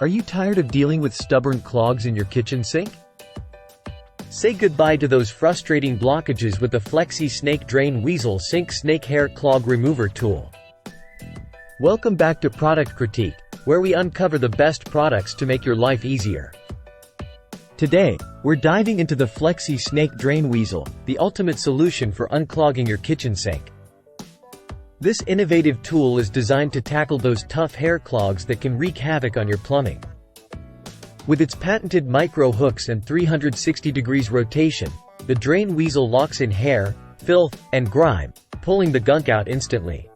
Are you tired of dealing with stubborn clogs in your kitchen sink? Say goodbye to those frustrating blockages with the FlexiSnake Drain Weasel Sink Snake Hair Clog Remover Tool. Welcome back to Product Critique, where we uncover the best products to make your life easier. Today, we're diving into the FlexiSnake Drain Weasel, the ultimate solution for unclogging your kitchen sink. This innovative tool is designed to tackle those tough hair clogs that can wreak havoc on your plumbing. With its patented micro hooks and 360 degrees rotation, the Drain Weasel locks in hair, filth, and grime, pulling the gunk out instantly.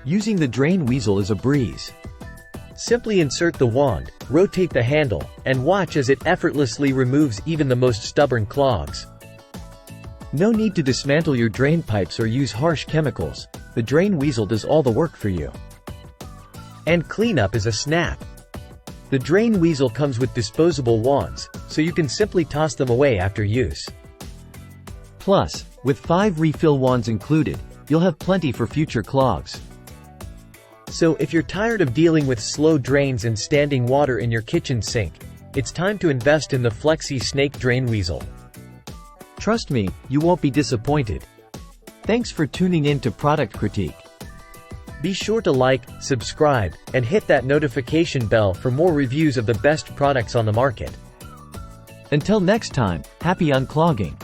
Using the Drain Weasel is a breeze. Simply insert the wand, rotate the handle, and watch as it effortlessly removes even the most stubborn clogs. No need to dismantle your drain pipes or use harsh chemicals. The Drain Weasel does all the work for you. And cleanup is a snap. The Drain Weasel comes with disposable wands, so you can simply toss them away after use. Plus, with 5 refill wands included, you'll have plenty for future clogs. So if you're tired of dealing with slow drains and standing water in your kitchen sink, it's time to invest in the FlexiSnake Drain Weasel. Trust me, you won't be disappointed. Thanks for tuning in to Product Critique. Be sure to like, subscribe, and hit that notification bell for more reviews of the best products on the market. Until next time, happy unclogging!